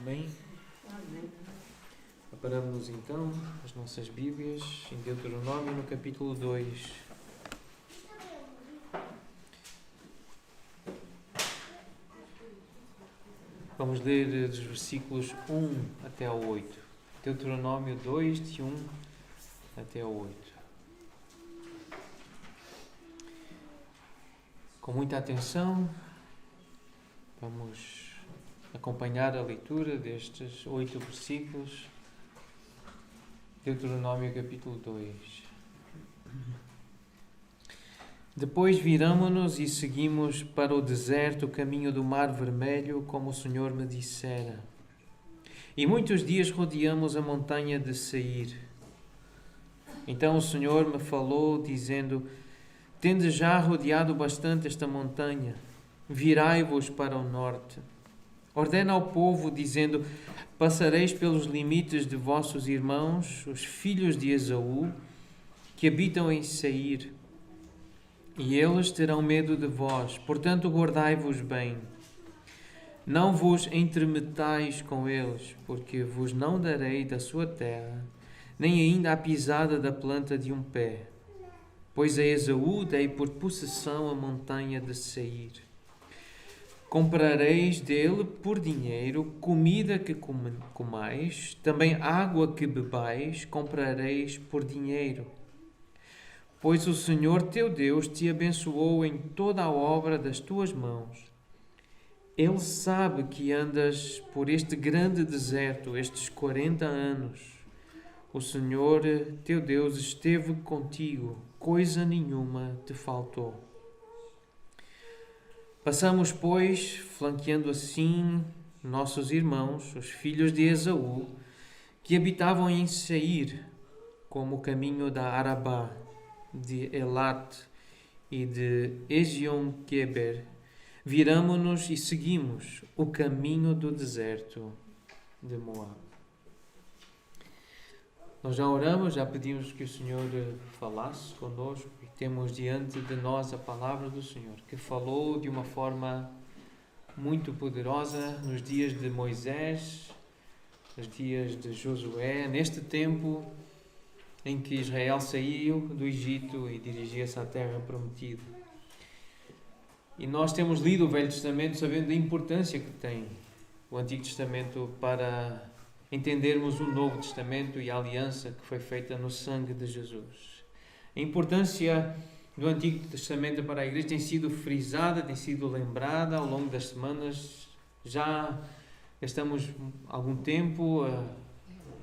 Amém? Abramos então as nossas Bíblias em Deuteronômio no capítulo 2. Vamos ler dos versículos 1 até ao 8. Deuteronômio 2, de 1 até ao 8. Com muita atenção, vamos acompanhar a leitura destes 8 versículos. Deuteronômio capítulo 2. Depois viramo-nos e seguimos para o deserto, o caminho do Mar Vermelho, como o Senhor me dissera. E muitos dias rodeamos a montanha de Seir. Então o Senhor me falou, dizendo: tendes já rodeado bastante esta montanha, virai-vos para o norte. Ordena ao povo, dizendo: passareis pelos limites de vossos irmãos, os filhos de Esaú, que habitam em Seir, e eles terão medo de vós, portanto guardai-vos bem. Não vos entremetais com eles, porque vos não darei da sua terra, nem ainda a pisada da planta de um pé. Pois a Esaú dei por possessão a montanha de Seir. Comprareis dele por dinheiro comida que comais, também água que bebais, comprareis por dinheiro. Pois o Senhor teu Deus te abençoou em toda a obra das tuas mãos. Ele sabe que andas por este grande deserto estes 40 anos. O Senhor teu Deus esteve contigo, coisa nenhuma te faltou. Passamos, pois, flanqueando assim nossos irmãos, os filhos de Esaú, que habitavam em Seir, como o caminho da Arabá, de Elat e de Ezion-Geber. Viramo-nos e seguimos o caminho do deserto de Moab. Nós já oramos, já pedimos que o Senhor falasse conosco e temos diante de nós a palavra do Senhor, que falou de uma forma muito poderosa nos dias de Moisés, nos dias de Josué, neste tempo em que Israel saiu do Egito e dirigia-se à terra prometida. E nós temos lido o Velho Testamento sabendo da importância que tem o Antigo Testamento para entendermos o Novo Testamento e a aliança que foi feita no sangue de Jesus. A importância do Antigo Testamento para a Igreja tem sido frisada, tem sido lembrada ao longo das semanas. Já estamos algum tempo a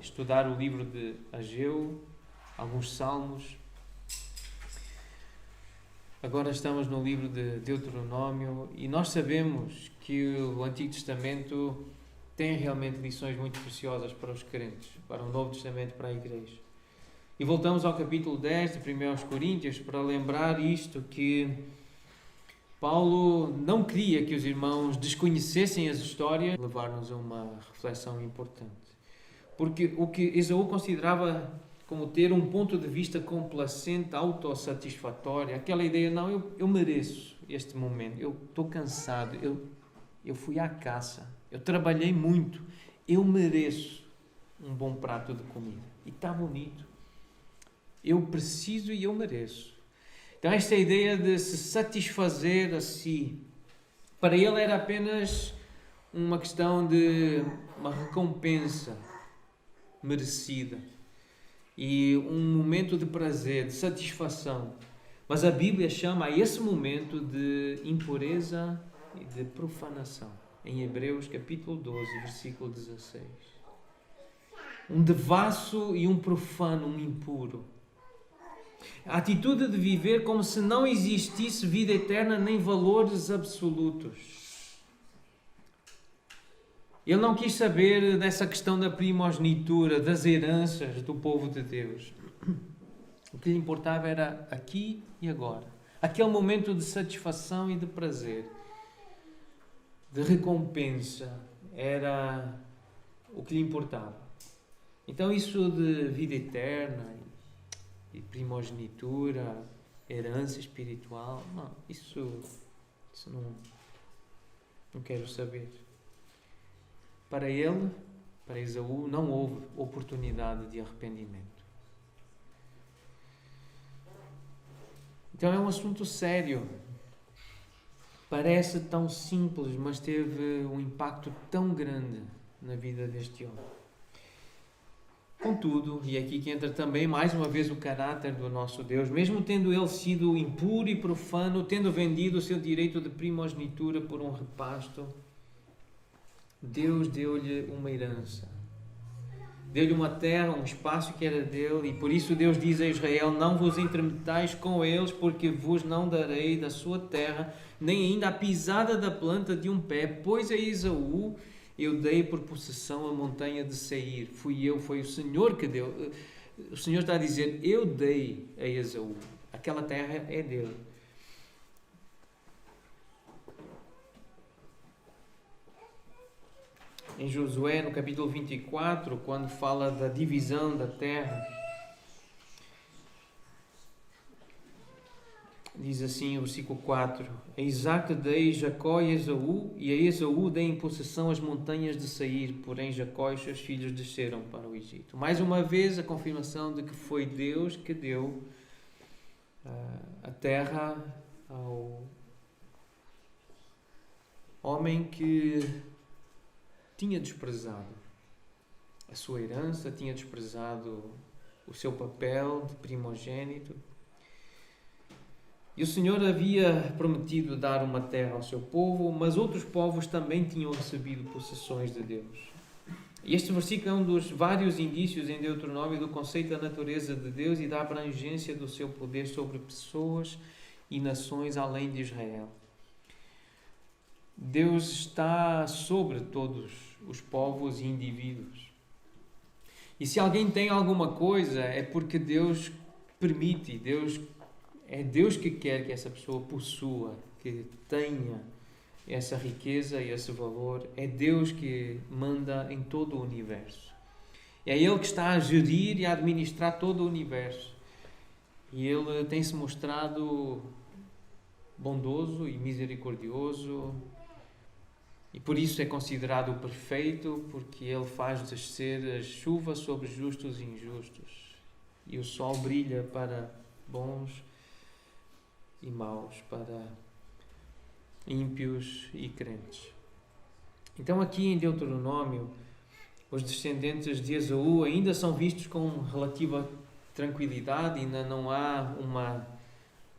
estudar o livro de Ageu, alguns salmos. Agora estamos no livro de Deuteronômio e nós sabemos que o Antigo Testamento tem realmente lições muito preciosas para os crentes, para o Novo Testamento, para a Igreja. E voltamos ao capítulo 10 de 1 Coríntios para lembrar isto, que Paulo não queria que os irmãos desconhecessem as histórias, levar-nos a uma reflexão importante. Porque o que Esaú considerava como ter um ponto de vista complacente, autossatisfatório, aquela ideia, não, eu mereço este momento, eu estou cansado, eu fui à caça, eu trabalhei muito, eu mereço um bom prato de comida. E está bonito. Eu preciso e eu mereço. Então esta ideia de se satisfazer a si, para ele era apenas uma questão de uma recompensa merecida. E um momento de prazer, de satisfação. Mas a Bíblia chama a esse momento de impureza e de profanação. Em Hebreus capítulo 12, versículo 16. Um devasso e um profano, um impuro. A atitude de viver como se não existisse vida eterna nem valores absolutos. Ele não quis saber dessa questão da primogenitura, das heranças do povo de Deus. O que lhe importava era aqui e agora. Aquele momento de satisfação e de prazer, de recompensa, era o que lhe importava. Então isso de vida eterna e primogenitura, herança espiritual, não, isso não quero saber. Para ele, para Esaú, não houve oportunidade de arrependimento. Então é um assunto sério. Parece tão simples, mas teve um impacto tão grande na vida deste homem. Contudo, e aqui que entra também mais uma vez o caráter do nosso Deus, mesmo tendo ele sido impuro e profano, tendo vendido o seu direito de primogenitura por um repasto, Deus deu-lhe uma herança. Deu-lhe uma terra, um espaço que era dele, e por isso Deus diz a Israel: não vos intermetais com eles, porque vos não darei da sua terra, nem ainda a pisada da planta de um pé, pois a Esaú eu dei por possessão a montanha de Seir. Foi o Senhor que deu. O Senhor está a dizer: eu dei a Esaú. Aquela terra é dele. Em Josué, no capítulo 24, quando fala da divisão da terra, diz assim o versículo 4: a Isaac dei Jacó e Esaú, e a Esaú dei em possessão as montanhas de Seir, porém Jacó e os seus filhos desceram para o Egito. Mais uma vez a confirmação de que foi Deus que deu a terra ao homem que tinha desprezado a sua herança, tinha desprezado o seu papel de primogênito. E o Senhor havia prometido dar uma terra ao seu povo, mas outros povos também tinham recebido possessões de Deus. E este versículo é um dos vários indícios em Deuteronômio do conceito da natureza de Deus e da abrangência do seu poder sobre pessoas e nações além de Israel. Deus está sobre todos os povos e indivíduos. E se alguém tem alguma coisa, é porque Deus permite, é Deus que quer que essa pessoa possua, que tenha essa riqueza e esse valor. É Deus que manda em todo o universo. É Ele que está a gerir e a administrar todo o universo. E Ele tem-se mostrado bondoso e misericordioso. E por isso é considerado perfeito, porque Ele faz descer a chuva sobre justos e injustos. E o sol brilha para bons e maus, para ímpios e crentes. Então aqui em Deuteronômio, os descendentes de Esaú ainda são vistos com relativa tranquilidade, ainda não há uma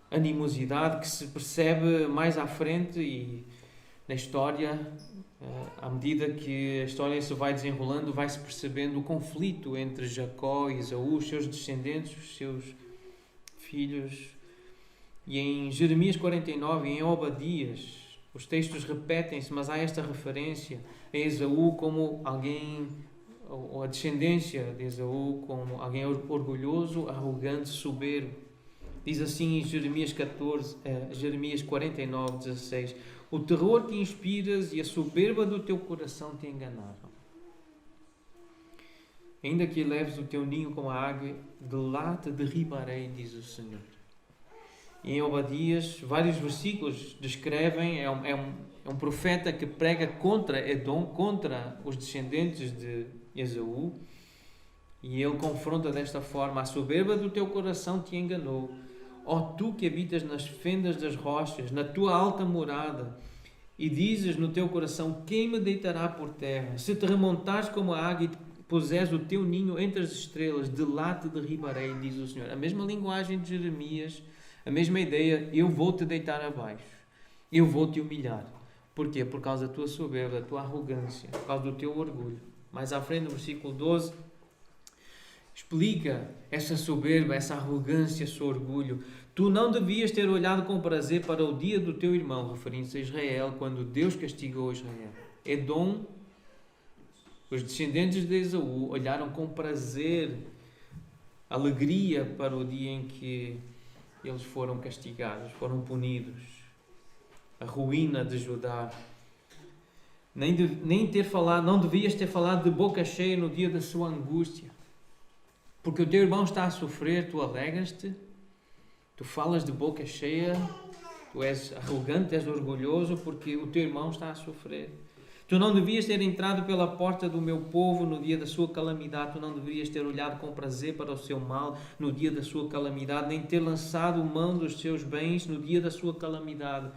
animosidade que se percebe mais à frente e na história, à medida que a história se vai desenrolando, vai-se percebendo o conflito entre Jacó e Esaú, os seus descendentes, os seus filhos. E em Jeremias 49 e em Obadias, os textos repetem-se, mas há esta referência a Esaú como alguém, ou a descendência de Esaú como alguém orgulhoso, arrogante, soberbo. Diz assim em Jeremias 49, 16: o terror que inspiras e a soberba do teu coração te enganaram. Ainda que leves o teu ninho com a água, de lá te derribarei, diz o Senhor. E em Obadias, vários versículos descrevem, é um profeta que prega contra Edom, contra os descendentes de Esaú, e ele confronta desta forma: a soberba do teu coração te enganou, ó tu que habitas nas fendas das rochas, na tua alta morada, e dizes no teu coração: quem me deitará por terra? Se te remontares como a águia e puseres o teu ninho entre as estrelas, de lá te derribarei, diz o Senhor. A mesma linguagem de Jeremias, a mesma ideia: eu vou te deitar abaixo, eu vou te humilhar. Porquê? Por causa da tua soberba, da tua arrogância, por causa do teu orgulho. Mais à frente, no versículo 12, explica essa soberba, essa arrogância, esse orgulho. Tu não devias ter olhado com prazer para o dia do teu irmão, referindo-se a Israel, quando Deus castigou Israel. Edom, os descendentes de Esaú, olharam com prazer, alegria para o dia em que eles foram castigados, foram punidos. A ruína de Judá. Não devias ter falado de boca cheia no dia da sua angústia. Porque o teu irmão está a sofrer, tu alegras-te, tu falas de boca cheia, tu és arrogante, és orgulhoso porque o teu irmão está a sofrer. Tu não devias ter entrado pela porta do meu povo no dia da sua calamidade. Tu não deverias ter olhado com prazer para o seu mal no dia da sua calamidade, nem ter lançado mão dos seus bens no dia da sua calamidade.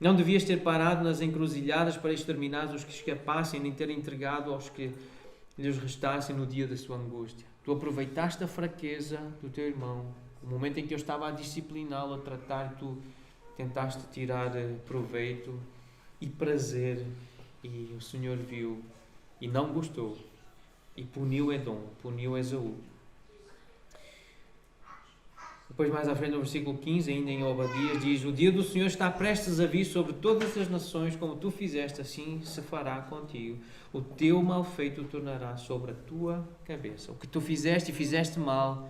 Não devias ter parado nas encruzilhadas para exterminar os que escapassem, nem ter entregado aos que lhes restassem no dia da sua angústia. Tu aproveitaste a fraqueza do teu irmão, o momento em que eu estava a discipliná-lo, a tratar, tu tentaste tirar proveito e prazer. E o Senhor viu e não gostou e puniu Edom, puniu Esaú. Depois mais à frente no versículo 15, ainda em Obadias, diz: o dia do Senhor está prestes a vir sobre todas as nações, como tu fizeste, assim se fará contigo. O teu mal feito tornará sobre a tua cabeça. O que tu fizeste e fizeste mal,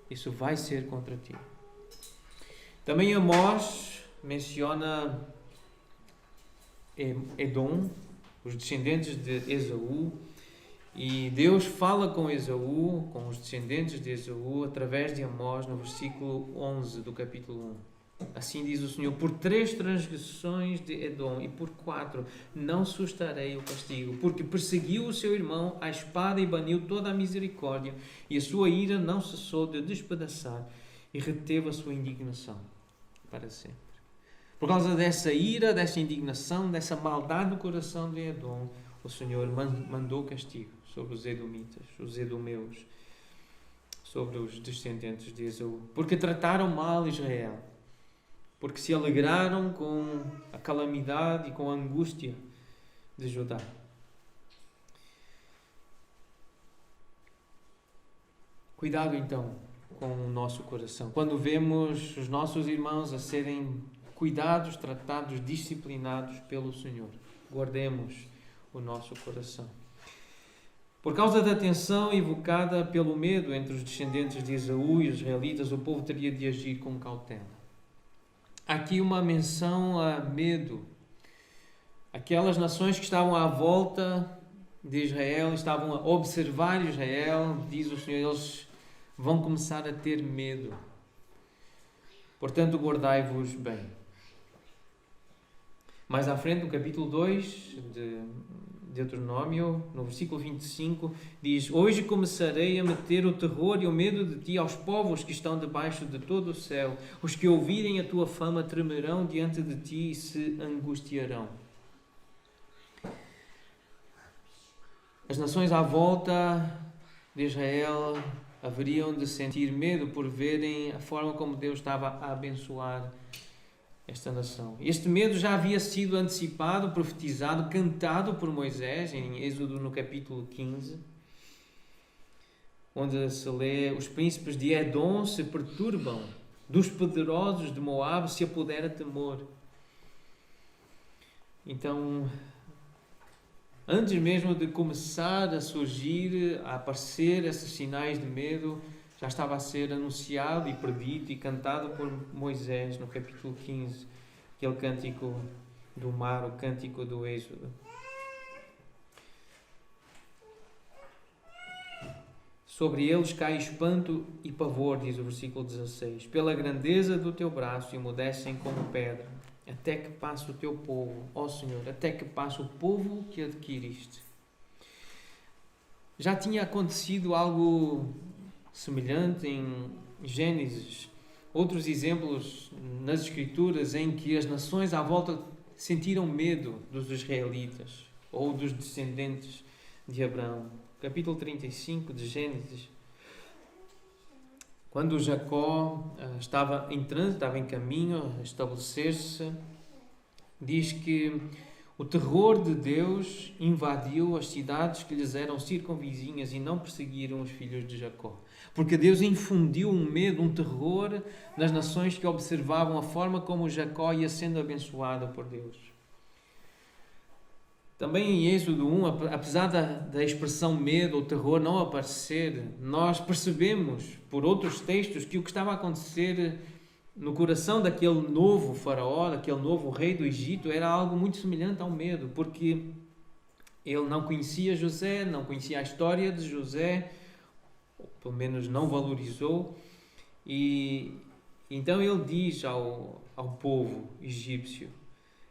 isso vai ser contra ti. Também Amós menciona Edom, os descendentes de Esaú, e Deus fala com Esaú, com os descendentes de Esaú, através de Amós, no versículo 11 do capítulo 1. Assim diz o Senhor: por 3 transgressões de Edom e por 4 não sustarei o castigo, porque perseguiu o seu irmão à espada e baniu toda a misericórdia, e a sua ira não cessou de despedaçar, e reteve a sua indignação para sempre. Por causa dessa ira, dessa indignação, dessa maldade do coração de Edom, o Senhor mandou castigo sobre os edomitas, os edomeus, sobre os descendentes de Esaú, porque trataram mal Israel, porque se alegraram com a calamidade e com a angústia de Judá. Cuidado então com o nosso coração. Quando vemos os nossos irmãos a serem cuidados, tratados, disciplinados pelo Senhor, guardemos o nosso coração. Por causa da tensão evocada pelo medo entre os descendentes de Esaú e os israelitas, o povo teria de agir com cautela. Há aqui uma menção a medo. Aquelas nações que estavam à volta de Israel, estavam a observar Israel, diz o Senhor, eles vão começar a ter medo. Portanto, guardai-vos bem. Mais à frente, no capítulo 2 de Deuteronômio, no versículo 25, diz: hoje começarei a meter o terror e o medo de ti aos povos que estão debaixo de todo o céu. Os que ouvirem a tua fama tremerão diante de ti e se angustiarão. As nações à volta de Israel haveriam de sentir medo por verem a forma como Deus estava a abençoar esta nação. Este medo já havia sido antecipado, profetizado, cantado por Moisés em Êxodo no capítulo 15, onde se lê: os príncipes de Edom se perturbam, dos poderosos de Moabe se apodera temor. Então, antes mesmo de começar a surgir, a aparecer esses sinais de medo, já estava a ser anunciado e predito e cantado por Moisés no capítulo 15, aquele cântico do mar, o cântico do Êxodo. Sobre eles cai espanto e pavor, diz o versículo 16, pela grandeza do teu braço emudecem como pedra, até que passe o teu povo, ó Senhor, até que passe o povo que adquiriste. Já tinha acontecido algo semelhante em Gênesis, outros exemplos nas Escrituras em que as nações à volta sentiram medo dos israelitas ou dos descendentes de Abraão. Capítulo 35 de Gênesis, quando Jacó estava em trânsito, estava em caminho a estabelecer-se, diz que o terror de Deus invadiu as cidades que lhes eram circunvizinhas e não perseguiram os filhos de Jacó. Porque Deus infundiu um medo, um terror nas nações que observavam a forma como Jacó ia sendo abençoado por Deus. Também em Êxodo 1, apesar da expressão medo ou terror não aparecer, nós percebemos por outros textos que o que estava a acontecer no coração daquele novo faraó, daquele novo rei do Egito, era algo muito semelhante ao medo, porque ele não conhecia José, não conhecia a história de José, ou pelo menos não valorizou, e então ele diz ao povo egípcio: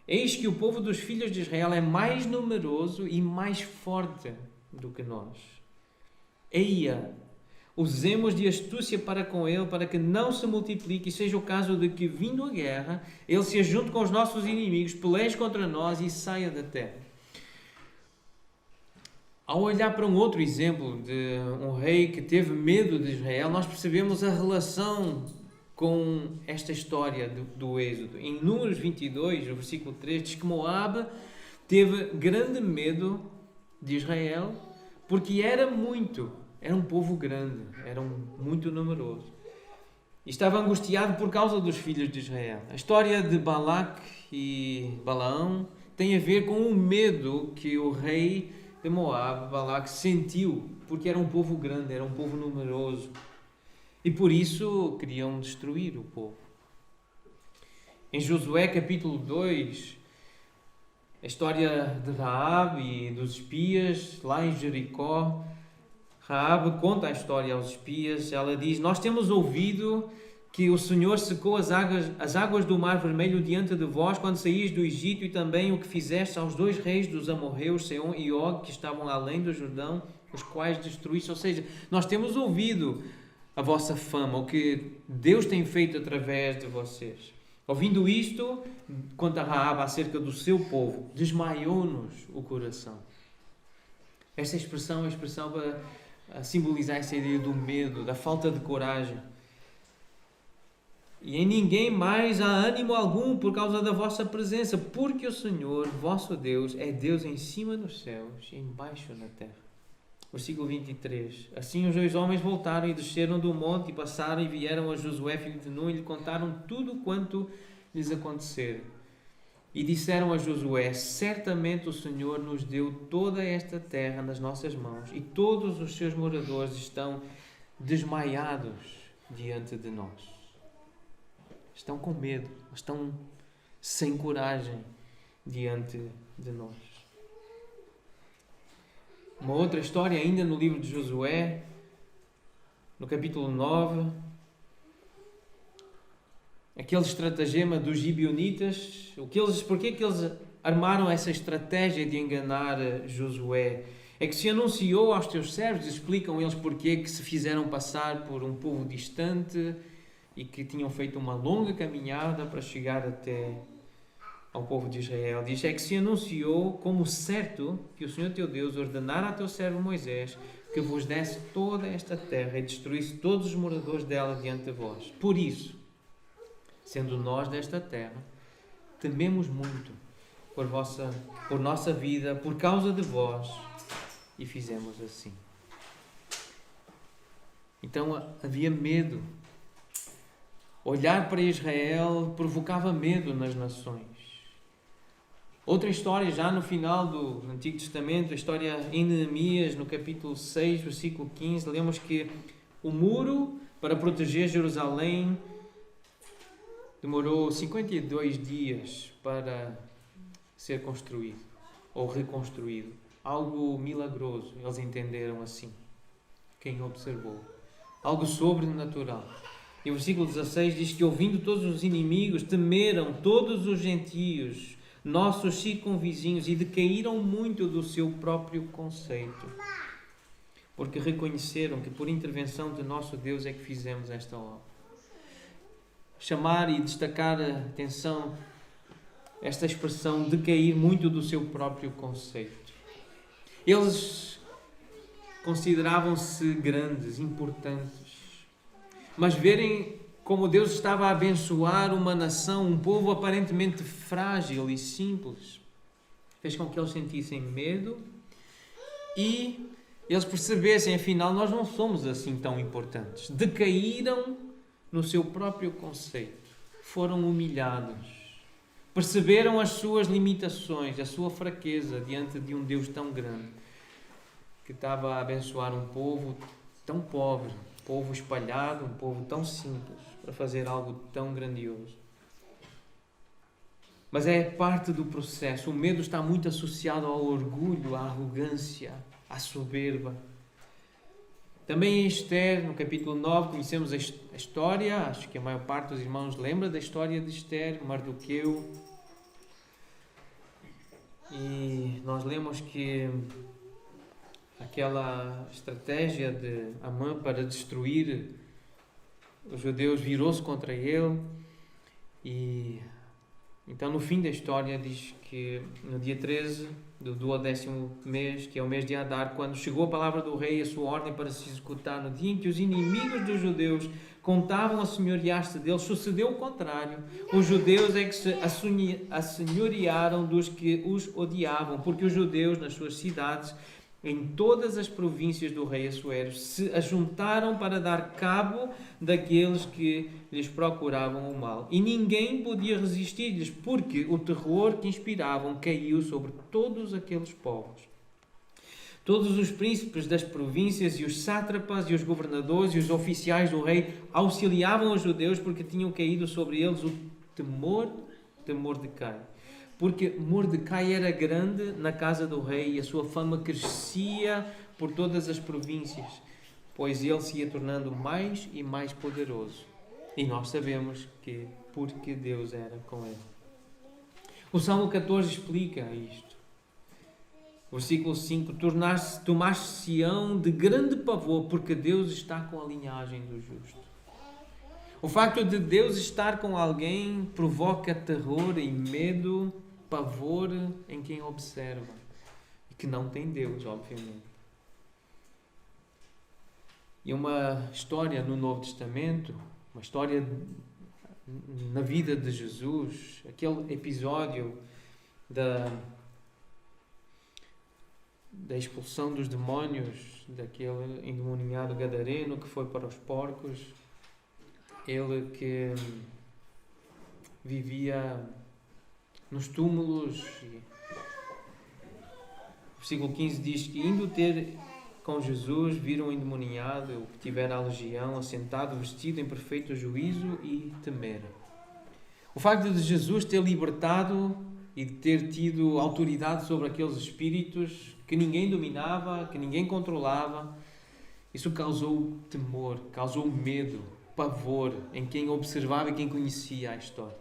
Eis que o povo dos filhos de Israel é mais numeroso e mais forte do que nós. Eia, usemos de astúcia para com ele, para que não se multiplique e seja o caso de que, vindo a guerra, ele se ajunte com os nossos inimigos, peleje contra nós e saia da terra. Ao olhar para um outro exemplo de um rei que teve medo de Israel, nós percebemos a relação com esta história do Êxodo. Em Números 22, no versículo 3, diz que Moabe teve grande medo de Israel, porque era um povo grande, era muito numeroso. E estava angustiado por causa dos filhos de Israel. A história de Balaque e Balaão tem a ver com o medo que o rei de Moabe, Balaque, sentiu, porque era um povo grande, era um povo numeroso. E por isso queriam destruir o povo. Em Josué capítulo 2, a história de Raabe e dos espias, lá em Jericó, Raabe conta a história aos espias. Ela diz: nós temos ouvido que o Senhor secou as águas do Mar Vermelho diante de vós quando saís do Egito, e também o que fizeste aos 2 reis dos amorreus, Seom e Og, que estavam além do Jordão, os quais destruíste. Ou seja, nós temos ouvido a vossa fama, o que Deus tem feito através de vocês. Ouvindo isto, conta Raabe acerca do seu povo, desmaiou-nos o coração. Esta expressão é a expressão para simbolizar essa ideia do medo, da falta de coragem. E em ninguém mais há ânimo algum por causa da vossa presença, porque o Senhor, vosso Deus, é Deus em cima nos céus e embaixo na terra. Versículo 23. Assim os 2 homens voltaram e desceram do monte e passaram e vieram a Josué, filho de Nun, e lhe contaram tudo quanto lhes acontecera. E disseram a Josué: certamente o Senhor nos deu toda esta terra nas nossas mãos, e todos os seus moradores estão desmaiados diante de nós. Estão com medo, estão sem coragem diante de nós. Uma outra história ainda no livro de Josué, no capítulo 9, aquele estratagema dos gibeonitas. Porquê que eles armaram essa estratégia de enganar Josué? É que se anunciou aos teus servos, explicam eles porquê que se fizeram passar por um povo distante e que tinham feito uma longa caminhada para chegar até ao povo de Israel. Diz: é que se anunciou como certo que o Senhor teu Deus ordenara a teu servo Moisés que vos desse toda esta terra e destruísse todos os moradores dela diante de vós. Por isso, sendo nós desta terra, tememos muito por nossa vida, por causa de vós, e fizemos assim. Então havia medo. Olhar para Israel provocava medo nas nações. Outra história, já no final do Antigo Testamento, a história em Neemias, no capítulo 6, versículo 15, lemos que o muro para proteger Jerusalém demorou 52 dias para ser construído ou reconstruído. Algo milagroso, eles entenderam assim. Quem observou? Algo sobrenatural. E o versículo 16 diz que, ouvindo todos os inimigos, temeram todos os gentios, nossos circunvizinhos, e decaíram muito do seu próprio conceito, porque reconheceram que por intervenção de nosso Deus é que fizemos esta obra. Chamar e destacar a atenção esta expressão, decair muito do seu próprio conceito. Eles consideravam-se grandes, importantes, mas verem como Deus estava a abençoar uma nação, um povo aparentemente frágil e simples, fez com que eles sentissem medo e eles percebessem, afinal, nós não somos assim tão importantes. Decaíram no seu próprio conceito, foram humilhados, perceberam as suas limitações, a sua fraqueza diante de um Deus tão grande, que estava a abençoar um povo tão pobre, um povo espalhado, um povo tão simples, para fazer algo tão grandioso. Mas é parte do processo. O medo está muito associado ao orgulho, à arrogância, à soberba. Também em Esther, no capítulo 9, conhecemos a história, acho que a maior parte dos irmãos lembra da história de Esther, Mardoqueu. E nós lemos que aquela estratégia de Amã para destruir os judeus virou-se contra ele. E então, no fim da história, diz que no dia 13 do 12º mês, que é o mês de Adar, quando chegou a palavra do rei e a sua ordem para se executar, no dia em que os inimigos dos judeus contavam assenhorear-se deles, sucedeu o contrário. Os judeus é que se assenhorearam dos que os odiavam, porque os judeus, nas suas cidades, em todas as províncias do rei Assuero, se ajuntaram para dar cabo daqueles que lhes procuravam o mal. E ninguém podia resistir-lhes, porque o terror que inspiravam caiu sobre todos aqueles povos. Todos os príncipes das províncias e os sátrapas e os governadores e os oficiais do rei auxiliavam os judeus, porque tinham caído sobre eles o temor de Mordecai. Porque Mordecai era grande na casa do rei e a sua fama crescia por todas as províncias, pois ele se ia tornando mais e mais poderoso. E nós sabemos que porque Deus era com ele. O Salmo 14 explica isto. Versículo 5: Tomaste Sião de grande pavor, porque Deus está com a linhagem do justo. O facto de Deus estar com alguém provoca terror e medo, pavor em quem observa e que não tem Deus, obviamente. E uma história no Novo Testamento, uma história na vida de Jesus, aquele episódio da expulsão dos demónios daquele endemoniado gadareno que foi para os porcos, ele que vivia nos túmulos. O versículo 15 diz que, indo ter com Jesus, viram um endemoniado, o que tivera a legião, assentado, vestido em perfeito juízo, e temeram. O facto de Jesus ter libertado e de ter tido autoridade sobre aqueles espíritos que ninguém dominava, que ninguém controlava, isso causou temor, causou medo, pavor em quem observava e quem conhecia a história.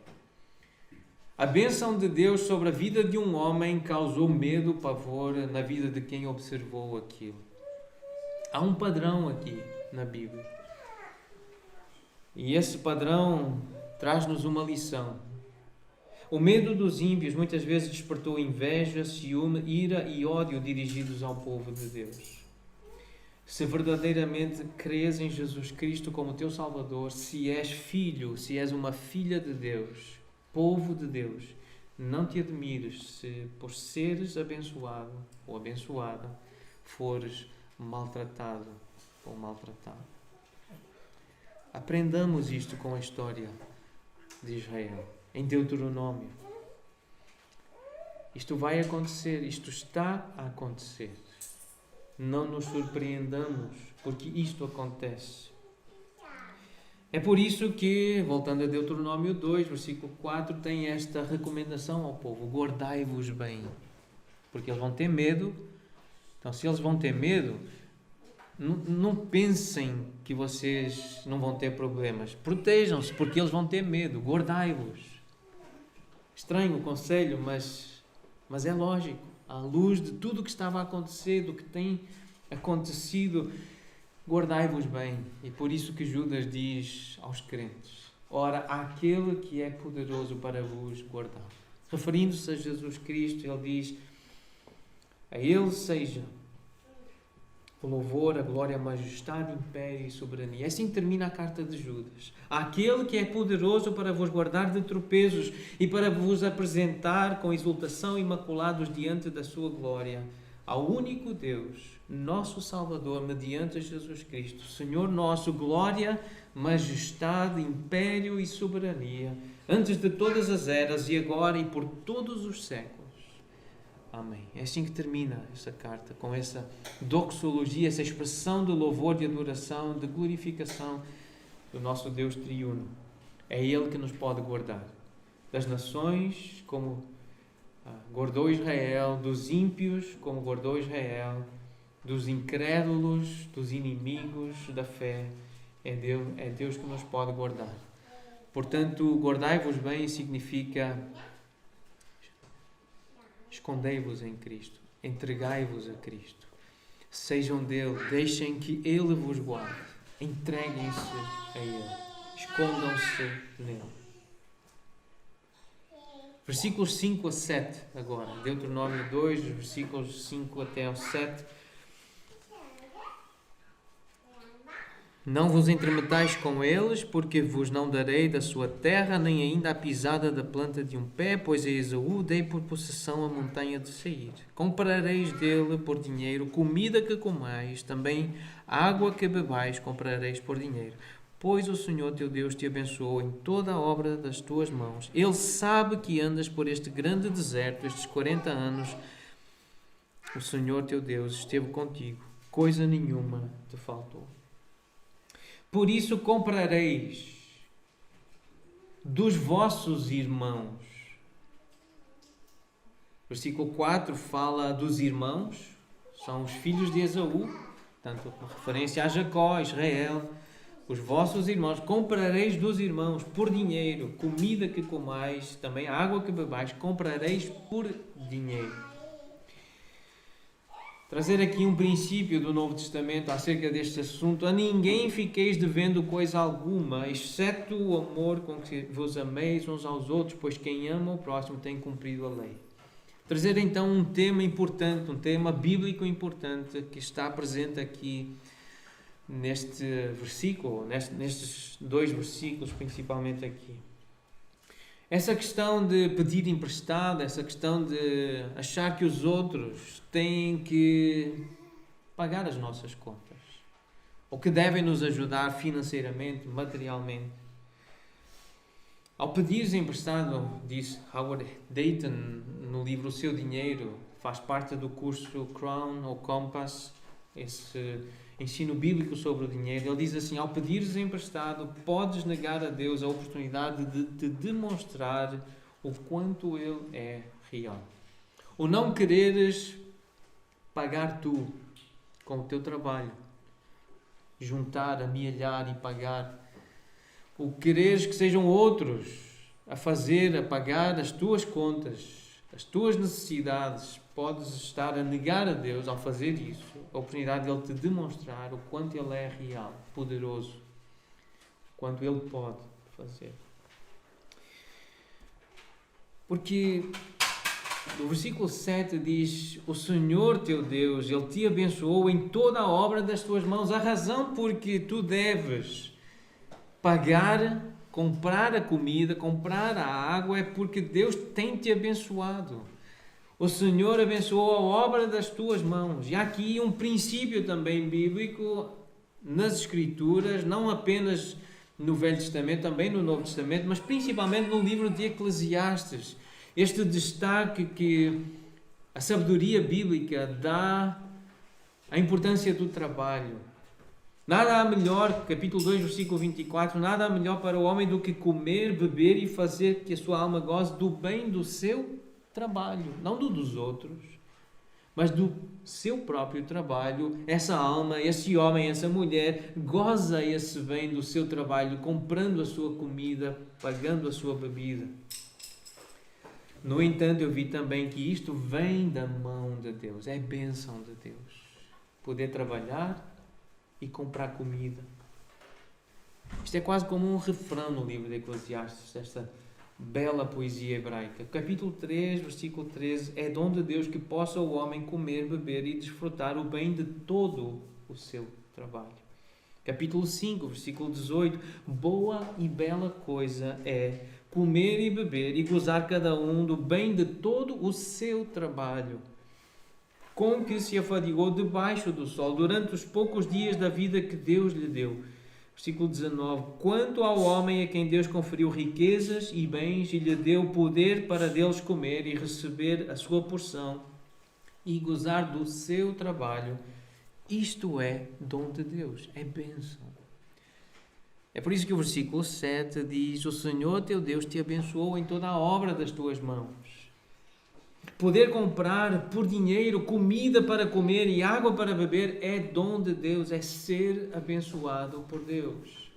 A bênção de Deus sobre a vida de um homem causou medo, pavor na vida de quem observou aquilo. Há um padrão aqui na Bíblia. E esse padrão traz-nos uma lição. O medo dos ímpios muitas vezes despertou inveja, ciúme, ira e ódio dirigidos ao povo de Deus. Se verdadeiramente crês em Jesus Cristo como teu Salvador, se és filho, se és uma filha de Deus, povo de Deus, não te admires se, por seres abençoado ou abençoada, fores maltratado ou maltratado. Aprendamos isto com a história de Israel, em Deuteronômio. Isto vai acontecer, isto está a acontecer. Não nos surpreendamos, porque isto acontece. É por isso que, voltando a Deuteronômio 2, versículo 4, tem esta recomendação ao povo: guardai-vos bem, porque eles vão ter medo. Então, se eles vão ter medo, não pensem que vocês não vão ter problemas. Protejam-se, porque eles vão ter medo. Guardai-vos. Estranho o conselho, mas é lógico. À luz de tudo o que estava a acontecer, do que tem acontecido, guardai-vos bem. E por isso que Judas diz aos crentes: ora, àquele que é poderoso para vos guardar. Referindo-se a Jesus Cristo, ele diz: a ele seja o louvor, a glória, a majestade, império e soberania. Assim termina a carta de Judas. Àquele que é poderoso para vos guardar de tropeços e para vos apresentar com exultação imaculados diante da sua glória, ao único Deus, nosso Salvador, mediante Jesus Cristo, Senhor nosso, glória, majestade, império e soberania, antes de todas as eras e agora e por todos os séculos. Amém. É assim que termina essa carta, com essa doxologia, essa expressão de louvor, de adoração, de glorificação do nosso Deus triuno. É Ele que nos pode guardar das nações, como guardou Israel, dos ímpios, como guardou Israel, dos incrédulos, dos inimigos da fé. É Deus que nos pode guardar. Portanto, guardai-vos bem significa escondei-vos em Cristo, entregai-vos a Cristo. Sejam dele, deixem que ele vos guarde. Entreguem-se a ele. Escondam-se nele. Versículos 5 a 7 agora. Deuteronômio 2, versículos 5 até ao 7. Não vos entremetais com eles, porque vos não darei da sua terra, nem ainda a pisada da planta de um pé, pois a Esaú dei por possessão a montanha de Seir. Comprareis dele por dinheiro comida que comais, também água que bebais comprareis por dinheiro. Pois o Senhor teu Deus te abençoou em toda a obra das tuas mãos. Ele sabe que andas por este grande deserto, estes 40 anos. O Senhor teu Deus esteve contigo, coisa nenhuma te faltou. Por isso comprareis dos vossos irmãos. Versículo 4 fala dos irmãos, são os filhos de Esaú, portanto, uma referência a Jacó, Israel. Os vossos irmãos, comprareis dos irmãos por dinheiro, comida que comais, também a água que bebais, comprareis por dinheiro. Trazer aqui um princípio do Novo Testamento acerca deste assunto. A ninguém fiqueis devendo coisa alguma, exceto o amor com que vos ameis uns aos outros, pois quem ama o próximo tem cumprido a lei. Trazer então um tema importante, um tema bíblico importante que está presente aqui neste versículo, nestes 2 versículos, principalmente aqui. Essa questão de pedir emprestado, essa questão de achar que os outros têm que pagar as nossas contas, ou que devem nos ajudar financeiramente, materialmente. Ao pedires emprestado, diz Howard Dayton no livro O Seu Dinheiro, faz parte do curso Crown ou Compass, esse ensino bíblico sobre o dinheiro. Ele diz assim: ao pedires emprestado, podes negar a Deus a oportunidade de te demonstrar o quanto Ele é real. O não quereres pagar tu com o teu trabalho, juntar, amealhar e pagar. O quereres que sejam outros a fazer, a pagar as tuas contas, as tuas necessidades. Podes estar a negar a Deus ao fazer isso, a oportunidade de Ele te demonstrar o quanto Ele é real, poderoso, o quanto Ele pode fazer. Porque o versículo 7 diz: o Senhor teu Deus, Ele te abençoou em toda a obra das tuas mãos. A razão porque tu deves pagar, comprar a comida, comprar a água, é porque Deus tem te abençoado. O Senhor abençoou a obra das tuas mãos. E há aqui um princípio também bíblico nas Escrituras, não apenas no Velho Testamento, também no Novo Testamento, mas principalmente no livro de Eclesiastes. Este destaque que a sabedoria bíblica dá à importância do trabalho. Nada há melhor, capítulo 2, versículo 24, nada há melhor para o homem do que comer, beber e fazer que a sua alma goze do bem do seu trabalho, não do dos outros, mas do seu próprio trabalho. Essa alma, esse homem, essa mulher goza esse bem do seu trabalho, comprando a sua comida, pagando a sua bebida. No entanto, eu vi também que isto vem da mão de Deus, é bênção de Deus. Poder trabalhar e comprar comida. Isto é quase como um refrão no livro de Eclesiastes, esta bela poesia hebraica. Capítulo 3, versículo 13, é dom de Deus que possa o homem comer, beber e desfrutar o bem de todo o seu trabalho. Capítulo 5, versículo 18, boa e bela coisa é comer e beber e gozar cada um do bem de todo o seu trabalho, com que se afadigou debaixo do sol durante os poucos dias da vida que Deus lhe deu. Versículo 19. Quanto ao homem a quem Deus conferiu riquezas e bens e lhe deu poder para deles comer e receber a sua porção e gozar do seu trabalho, isto é dom de Deus, é bênção. É por isso que o versículo 7 diz: o Senhor teu Deus te abençoou em toda a obra das tuas mãos. Poder comprar por dinheiro comida para comer e água para beber é dom de Deus, é ser abençoado por Deus.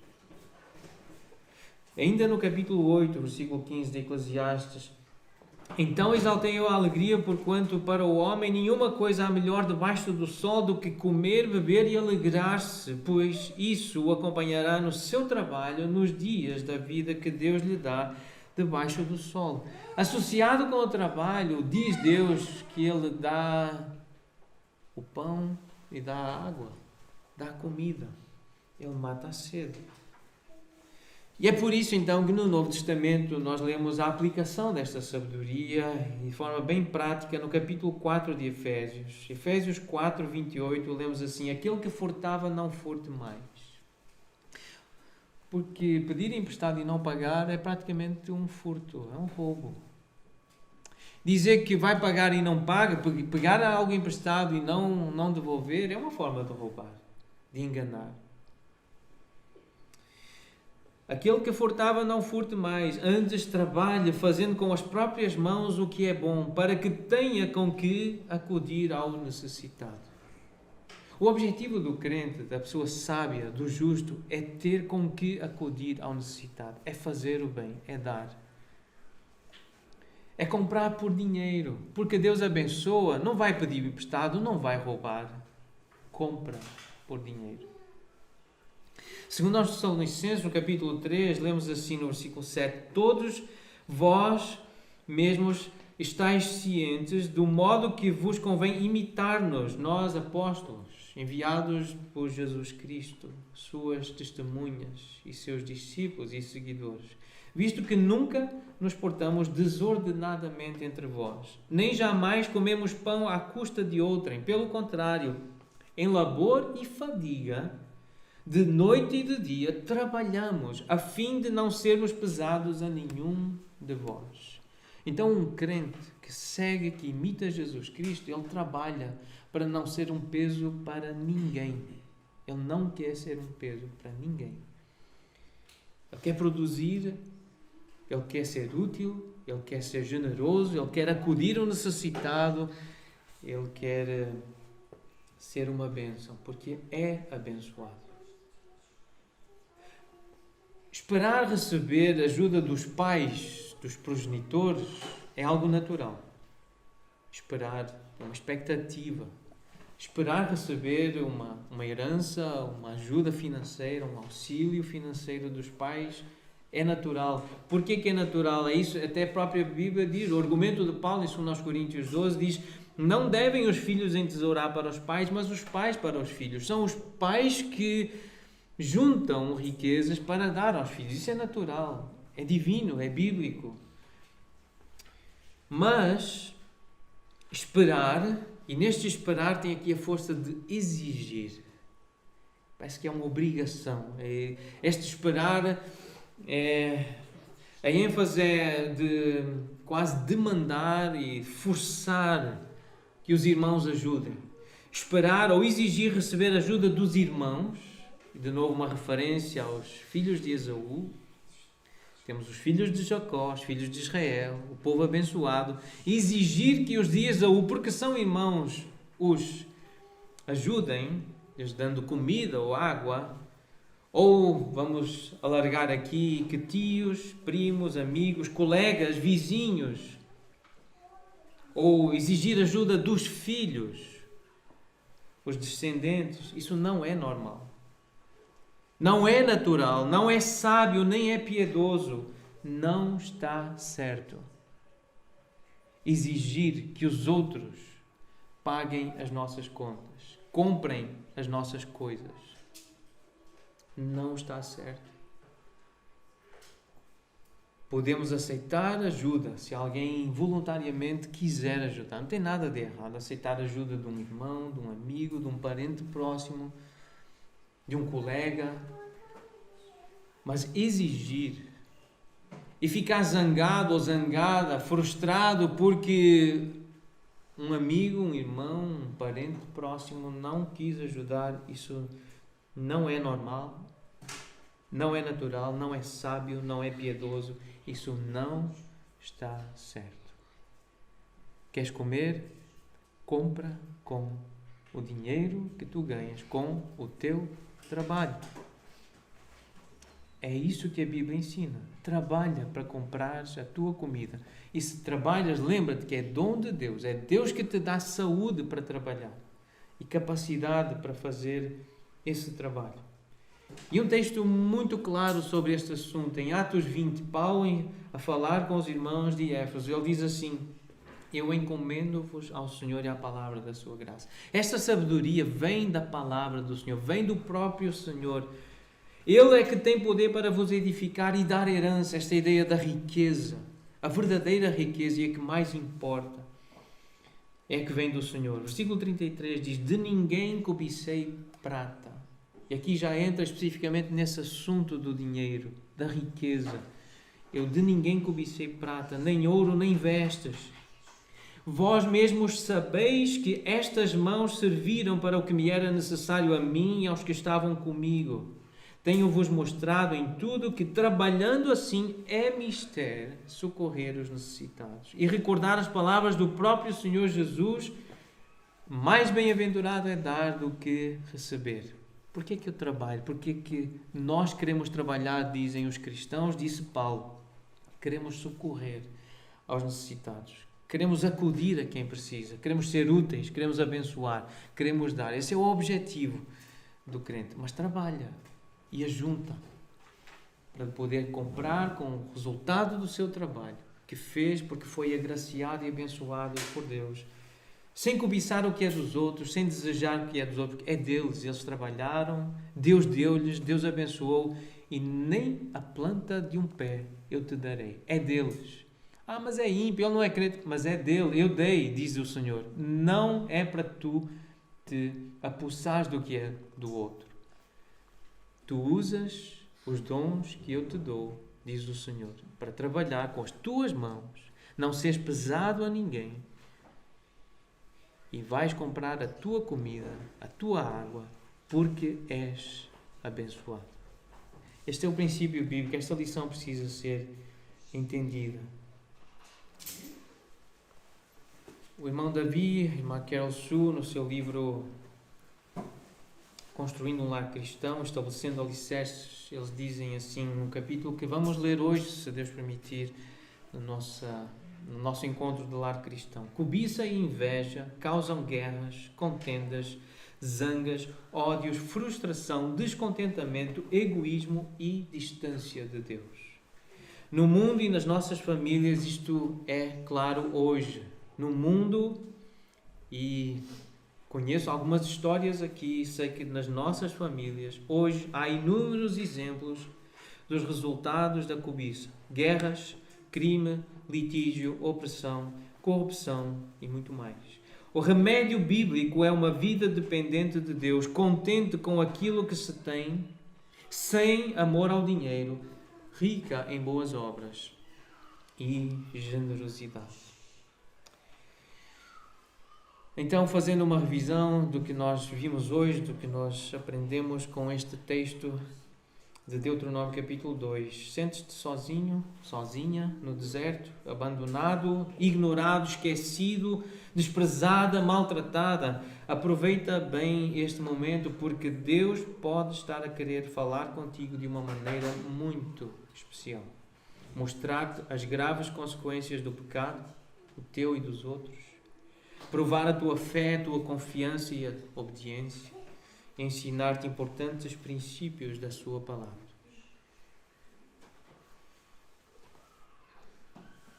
Ainda no capítulo 8, versículo 15 de Eclesiastes, Então exaltei eu a alegria, porquanto para o homem nenhuma coisa há melhor debaixo do sol do que comer, beber e alegrar-se, pois isso o acompanhará no seu trabalho nos dias da vida que Deus lhe dá debaixo do sol. Associado com o trabalho, diz Deus que Ele dá o pão e dá a água, dá a comida. Ele mata a sede. E é por isso então que no Novo Testamento nós lemos a aplicação desta sabedoria de forma bem prática no capítulo 4 de Efésios. Efésios 4, 28, lemos assim: aquele que furtava não furte mais. Porque pedir emprestado e não pagar é praticamente um furto, é um roubo. Dizer que vai pagar e não paga, pegar algo emprestado e não devolver, é uma forma de roubar, de enganar. Aquele que furtava não furte mais, antes trabalhe fazendo com as próprias mãos o que é bom, para que tenha com que acudir ao necessitado. O objetivo do crente, da pessoa sábia, do justo, é ter com que acudir ao necessitado, é fazer o bem, é dar. É comprar por dinheiro, porque Deus abençoa, não vai pedir emprestado, não vai roubar, compra por dinheiro. Segundo aos Tessalonicenses, no capítulo 3, lemos assim no versículo 7: todos vós mesmos estáis cientes do modo que vos convém imitar-nos, nós apóstolos, enviados por Jesus Cristo, suas testemunhas e seus discípulos e seguidores, visto que nunca nos portamos desordenadamente entre vós, nem jamais comemos pão à custa de outrem, pelo contrário, em labor e fadiga, de noite e de dia, trabalhamos, a fim de não sermos pesados a nenhum de vós. Então, um crente que segue, que imita Jesus Cristo, ele trabalha para não ser um peso para ninguém. Ele não quer ser um peso para ninguém. Ele quer produzir, ele quer ser útil, ele quer ser generoso, ele quer acudir ao necessitado, ele quer ser uma bênção, porque é abençoado. Esperar receber ajuda dos pais, dos progenitores, é algo natural. Esperar, uma expectativa. Esperar receber uma herança, uma ajuda financeira, um auxílio financeiro dos pais é natural. Porquê que é natural? É isso, até a própria Bíblia diz, o argumento de Paulo em 2 Coríntios 12 diz: não devem os filhos entesourar para os pais, mas os pais para os filhos. São os pais que juntam riquezas para dar aos filhos. Isso é natural, é divino, é bíblico. Mas esperar, e neste esperar tem aqui a força de exigir. Parece que é uma obrigação. Este esperar, a ênfase é de quase demandar e forçar que os irmãos ajudem. Esperar ou exigir receber ajuda dos irmãos. De novo uma referência aos filhos de Esaú. Temos os filhos de Jacó, os filhos de Israel, o povo abençoado. Exigir que os de Esaú, porque são irmãos, os ajudem, lhes dando comida ou água. Ou, vamos alargar aqui, que tios, primos, amigos, colegas, vizinhos. Ou exigir ajuda dos filhos, os descendentes. Isso não é normal. Não é natural, não é sábio, nem é piedoso. Não está certo. Exigir que os outros paguem as nossas contas, comprem as nossas coisas. Não está certo. Podemos aceitar ajuda se alguém voluntariamente quiser ajudar. Não tem nada de errado aceitar ajuda de um irmão, de um amigo, de um parente próximo, de um colega, mas exigir e ficar zangado ou zangada, frustrado porque um amigo, um irmão, um parente próximo não quis ajudar, isso não é normal, não é natural, não é sábio, não é piedoso, isso não está certo. Queres comer? Compra com o dinheiro que tu ganhas, com o teu trabalho. É isso que a Bíblia ensina. Trabalha para comprares a tua comida. E se trabalhas, lembra-te que é dom de Deus. É Deus que te dá saúde para trabalhar e capacidade para fazer esse trabalho. E um texto muito claro sobre este assunto, em Atos 20, Paulo, a falar com os irmãos de Éfeso, ele diz assim: eu encomendo-vos ao Senhor e à palavra da sua graça. Esta sabedoria vem da palavra do Senhor, vem do próprio Senhor. Ele é que tem poder para vos edificar e dar herança, esta ideia da riqueza. A verdadeira riqueza e a que mais importa é a que vem do Senhor. Versículo 33 diz: de ninguém cobicei prata. E aqui já entra especificamente nesse assunto do dinheiro, da riqueza. Eu de ninguém cobicei prata, nem ouro, nem vestes. Vós mesmos sabeis que estas mãos serviram para o que me era necessário a mim e aos que estavam comigo. Tenho-vos mostrado em tudo que, trabalhando assim, é mister socorrer os necessitados. E recordar as palavras do próprio Senhor Jesus: mais bem-aventurado é dar do que receber. Por que é que eu trabalho? Por que é que nós queremos trabalhar, dizem os cristãos, disse Paulo. Queremos socorrer aos necessitados. Queremos acudir a quem precisa. Queremos ser úteis. Queremos abençoar. Queremos dar. Esse é o objetivo do crente. Mas trabalha e ajunta para poder comprar com o resultado do seu trabalho, que fez porque foi agraciado e abençoado por Deus, sem cobiçar o que é dos outros, sem desejar o que é dos outros, porque é deles, eles trabalharam, Deus deu-lhes, Deus abençoou, e nem a planta de um pé eu te darei, é deles. Ah, mas é ímpio, ele não é crente, mas é dele, eu dei, diz o Senhor. Não é para tu te apossares do que é do outro. Tu usas os dons que eu te dou, diz o Senhor, para trabalhar com as tuas mãos, não seres pesado a ninguém, e vais comprar a tua comida, a tua água, porque és abençoado. Este é o princípio bíblico, esta lição precisa ser entendida. O irmão Davi, a irmã Carol Sue, no seu livro Construindo um Lar Cristão, estabelecendo alicerces, eles dizem assim no capítulo que vamos ler hoje, se Deus permitir, no nosso encontro de lar cristão. Cobiça e inveja causam guerras, contendas, zangas, ódios, frustração, descontentamento, egoísmo e distância de Deus. No mundo e nas nossas famílias isto é claro hoje. No mundo, e conheço algumas histórias aqui, sei que nas nossas famílias, hoje há inúmeros exemplos dos resultados da cobiça. Guerras, crime, litígio, opressão, corrupção e muito mais. O remédio bíblico é uma vida dependente de Deus, contente com aquilo que se tem, sem amor ao dinheiro, rica em boas obras e generosidade. Então, fazendo uma revisão do que nós vimos hoje, do que nós aprendemos com este texto de Deuteronômio capítulo 2. Sentes-te sozinho, sozinha, no deserto, abandonado, ignorado, esquecido, desprezada, maltratada. Aproveita bem este momento, porque Deus pode estar a querer falar contigo de uma maneira muito especial. Mostrar-te as graves consequências do pecado, o teu e dos outros. Provar a tua fé, a tua confiança e a obediência. Ensinar-te importantes princípios da sua palavra.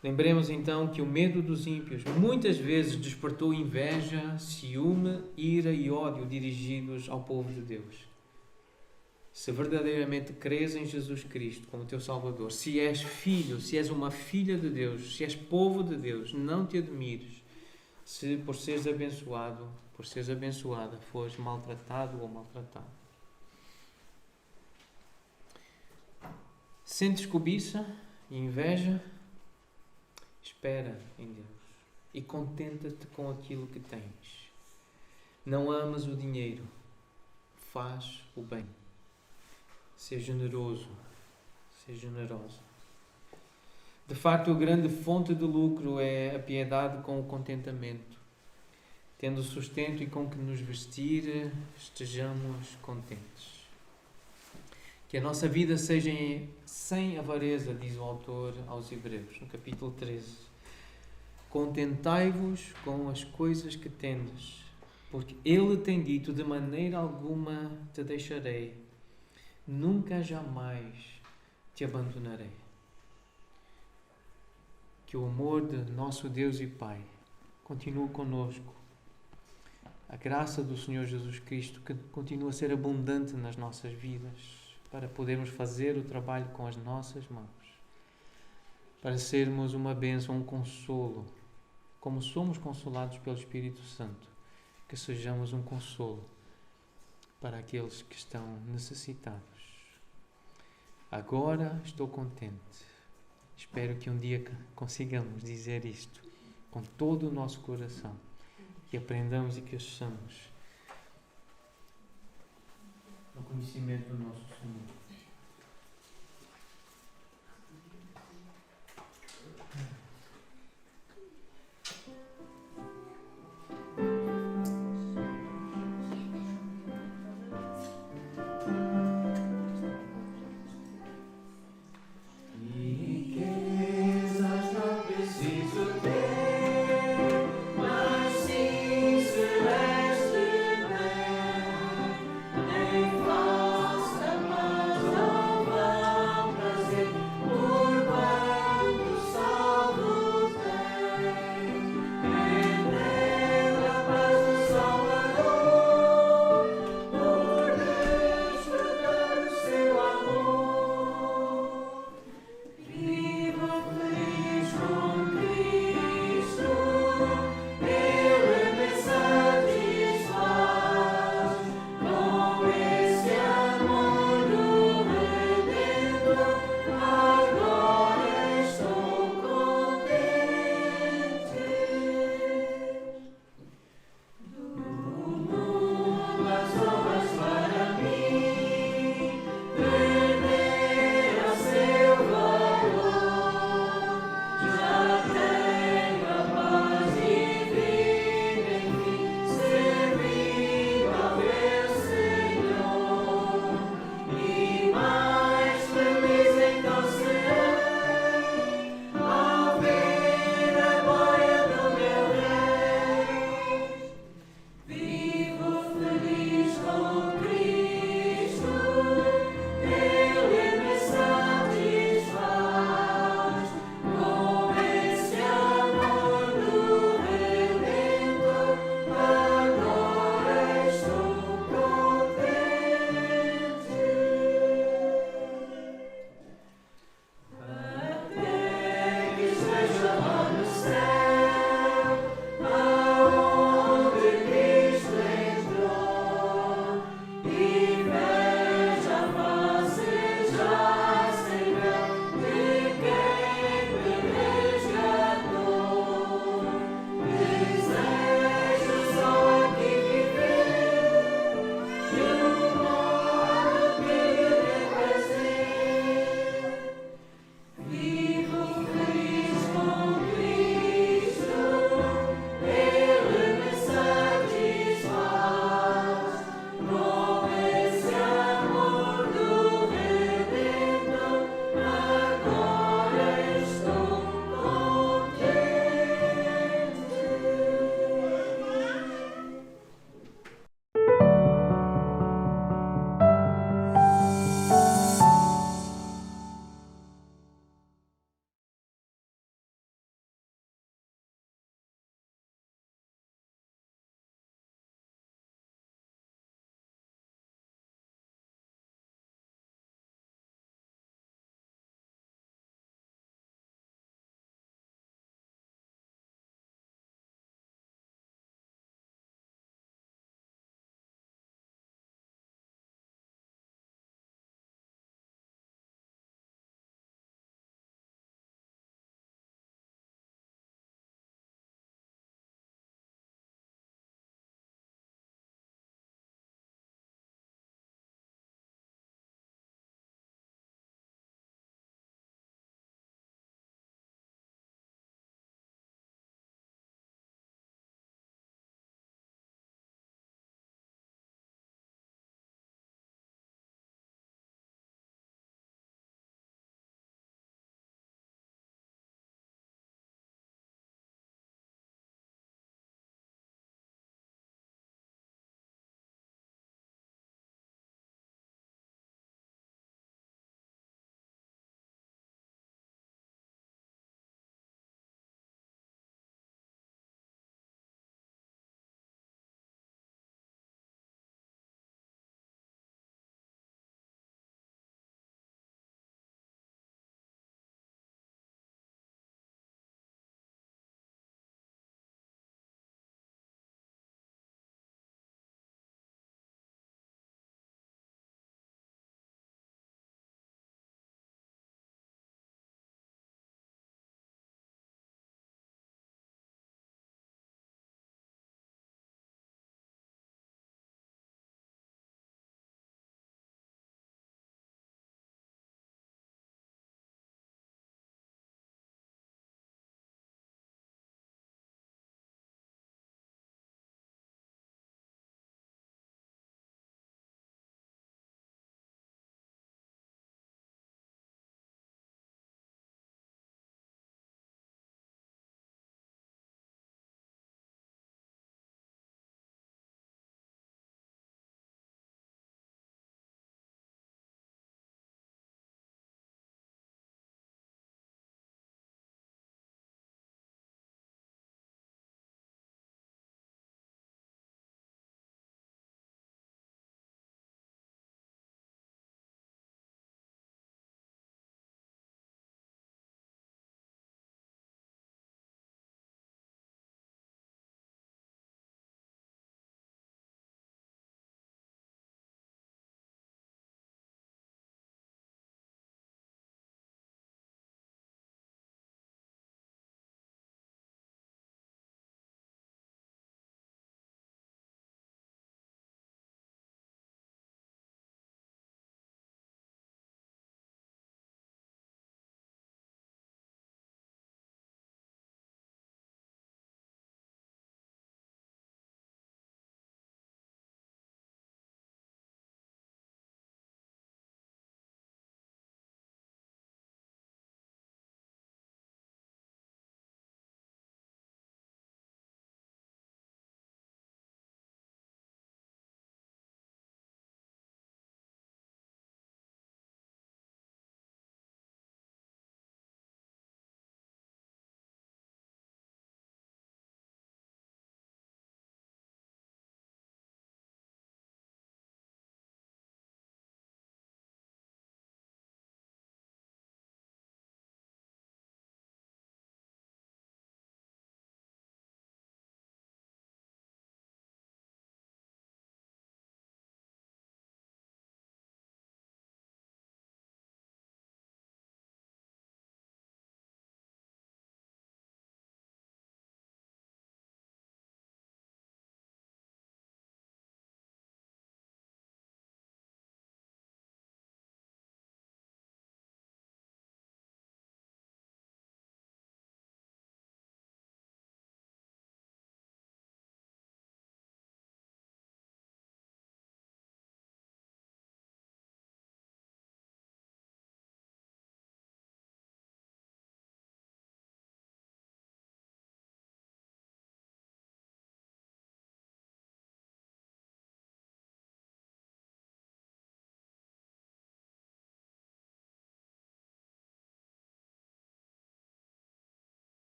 Lembremos então que o medo dos ímpios muitas vezes despertou inveja, ciúme, ira e ódio dirigidos ao povo de Deus. Se verdadeiramente crês em Jesus Cristo como teu Salvador, se és filho, se és uma filha de Deus, se és povo de Deus, não te admires se por seres abençoado, por seres abençoada, fores maltratado ou maltratado. Sentes cobiça e inveja? Espera em Deus e contenta-te com aquilo que tens. Não amas o dinheiro, faz o bem. Seja generoso, seja generosa. De facto, a grande fonte de lucro é a piedade com o contentamento. Tendo sustento e com que nos vestir, estejamos contentes. Que a nossa vida seja sem avareza, diz o autor aos Hebreus, no capítulo 13. Contentai-vos com as coisas que tendes, porque Ele tem dito, de maneira alguma te deixarei, nunca jamais te abandonarei. Que o amor de nosso Deus e Pai continue conosco. A graça do Senhor Jesus Cristo que continua a ser abundante nas nossas vidas, para podermos fazer o trabalho com as nossas mãos, para sermos uma bênção, um consolo, como somos consolados pelo Espírito Santo, que sejamos um consolo para aqueles que estão necessitados. Agora estou contente. Espero que um dia consigamos dizer isto com todo o nosso coração, que aprendamos e que achamos no conhecimento do nosso Senhor.